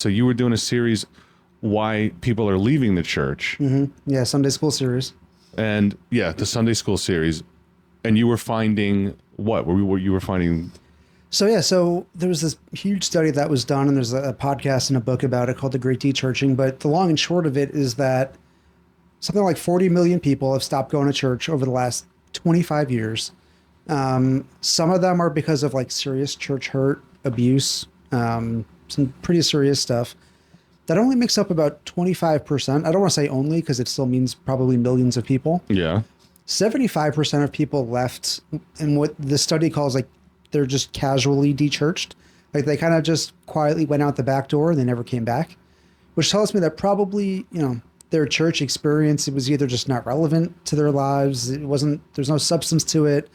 So you were doing a series why people are leaving the church. Yeah, Sunday school series. And yeah, the Sunday school series. And you were finding what? You were finding? So there was this huge study that was done, and there's a podcast and a book about it called The Great Dechurching. But the long and short of it is that something like 40 million people have stopped going to church over the last 25 years. Some of them are because of like serious church hurt, abuse, some pretty serious stuff. That only makes up about 25%. I don't want to say only because it still means probably millions of people. Yeah. 75% of people left in what the study calls like they're just casually dechurched. Like they kind of just quietly went out the back door and they never came back, which tells me that probably, their church experience, it was either just not relevant to their lives. There's no substance to it.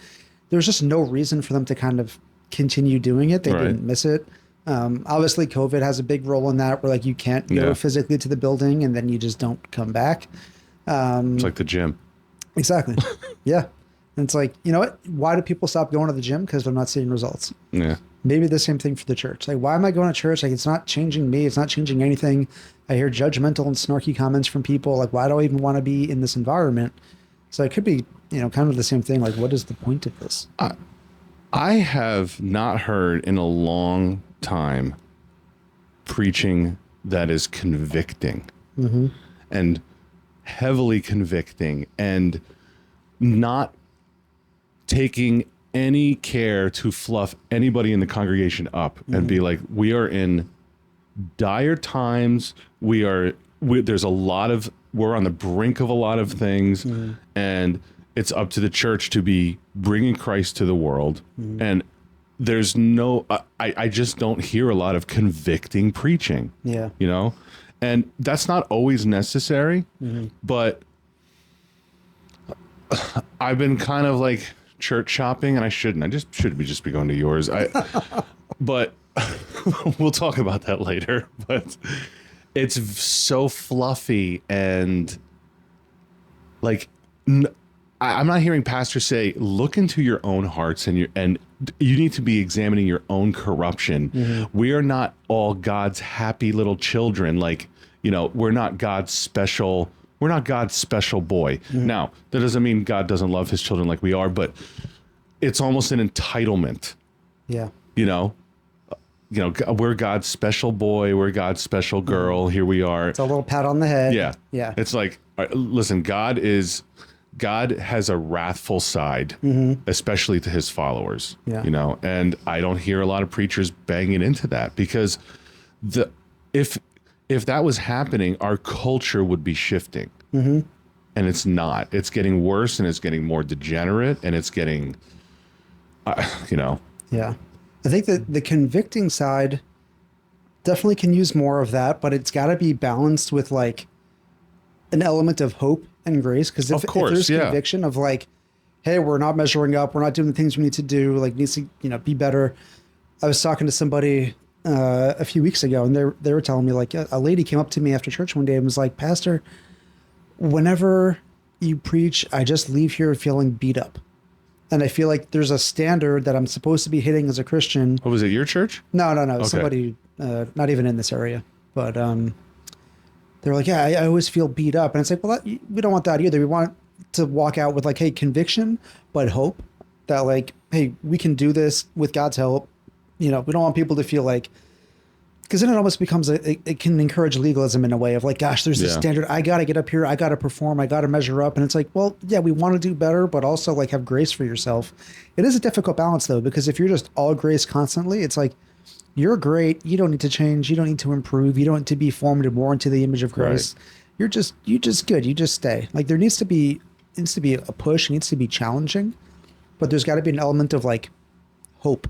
There's just no reason for them to kind of continue doing it. They didn't miss it. Obviously COVID has a big role in that where like you can't go physically to the building and then you just don't come back. It's like the gym. Exactly. Yeah. And it's like, you know what? Why do people stop going to the gym? Because they're not seeing results. Yeah. Maybe the same thing for the church. Like, why am I going to church? Like, it's not changing me. It's not changing anything. I hear judgmental and snarky comments from people. Like, why do I even want to be in this environment? So it could be, kind of the same thing. Like, what is the point of this? I have not heard in a long time preaching that is convicting and heavily convicting and not taking any care to fluff anybody in the congregation up and be like, we are in dire times. We're on the brink of a lot of things, and it's up to the church to be bringing Christ to the world. And there's I just don't hear a lot of convicting preaching. Yeah. And that's not always necessary, but I've been kind of like church shopping, and I shouldn't. I should be going to yours. But we'll talk about that later. But it's so fluffy and like I'm not hearing pastors say, look into your own hearts and you need to be examining your own corruption. We are not all God's happy little children. Like, we're not God's special boy. Now, that doesn't mean God doesn't love his children like we are, but it's almost an entitlement. Yeah. We're God's special boy. We're God's special girl. Here we are. It's a little pat on the head. Yeah. Yeah. It's like, listen, God has a wrathful side, especially to his followers, and I don't hear a lot of preachers banging into that because if that was happening, our culture would be shifting, and it's not. It's getting worse, and it's getting more degenerate, and it's getting, Yeah. I think that the convicting side definitely can use more of that, but it's got to be balanced with like an element of hope and grace. Because if there's conviction of like, hey, we're not measuring up, we're not doing the things we need to do, like needs to, be better. I was talking to somebody a few weeks ago, and they were telling me like a lady came up to me after church one day and was like, Pastor, whenever you preach, I just leave here feeling beat up. And I feel like there's a standard that I'm supposed to be hitting as a Christian. What was it, your church? No. Okay. Somebody, not even in this area, but they're like, yeah, I always feel beat up. And it's like, well, we don't want that either. We want to walk out with like, hey, conviction, but hope that like, hey, we can do this with God's help. We don't want people to feel like, because then it almost becomes it can encourage legalism in a way of like, gosh, there's this standard. I got to get up here. I got to perform. I got to measure up. And it's like, well, yeah, we want to do better, but also like have grace for yourself. It is a difficult balance though, because if you're just all grace constantly, it's like, you're great. You don't need to change. You don't need to improve. You don't need to be formed more into the image of Christ. Right. You're just good. You just stay. Like there needs to be a push. It needs to be challenging, but there's got to be an element of like hope,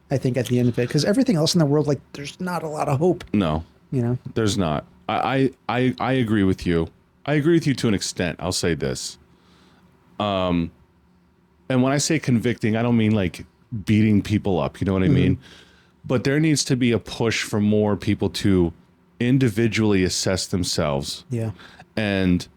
I think, at the end of it, because everything else in the world, like there's not a lot of hope. No, there's not. I agree with you. I agree with you to an extent. I'll say this. And when I say convicting, I don't mean like beating people up. You know what I mean? But there needs to be a push for more people to individually assess themselves. Yeah. And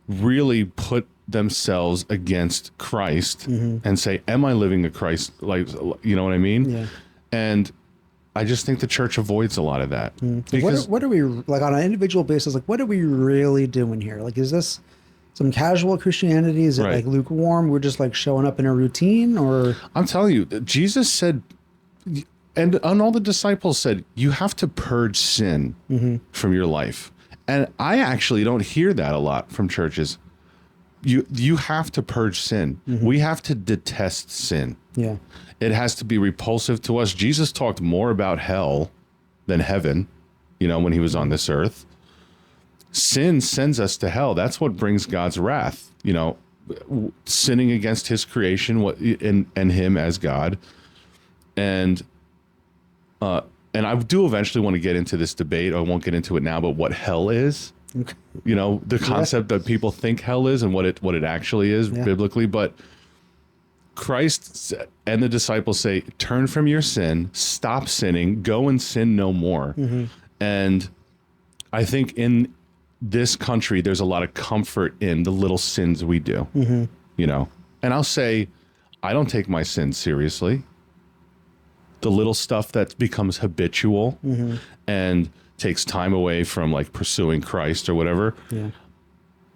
really put themselves against Christ and say, am I living a Christ, like, you know what I mean? Yeah. And I just think the church avoids a lot of that. What are we like on an individual basis? Like, what are we really doing here? Like, is this some casual Christianity? Is it Right. like lukewarm? We're just like showing up in a routine, or I'm telling you, Jesus said, and all the disciples said, you have to purge sin from your life. And I actually don't hear that a lot from churches. You have to purge sin. We have to detest sin. yeah, It has to be repulsive to us. Jesus talked more about hell than heaven, when he was on this earth. Sin sends us to hell. That's what brings God's wrath, sinning against his creation and him as God. And I do eventually want to get into this debate. I won't get into it now, but what hell is, the concept that people think hell is and what it actually is biblically. But Christ and the disciples say, turn from your sin, stop sinning, go and sin no more. And I think in this country, there's a lot of comfort in the little sins we do, and I'll say, I don't take my sins seriously. The little stuff that becomes habitual and takes time away from like pursuing Christ or whatever. yeah,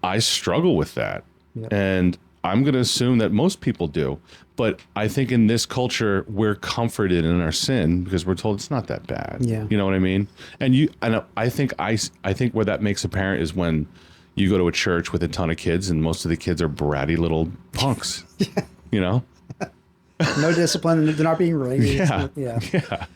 I struggle with that. Yep. And I'm going to assume that most people do. But I think in this culture, we're comforted in our sin because we're told it's not that bad. Yeah. You know what I mean? And I think where that makes apparent is when you go to a church with a ton of kids and most of the kids are bratty little punks, no discipline. They're not being raised. Yeah. Yeah. Yeah.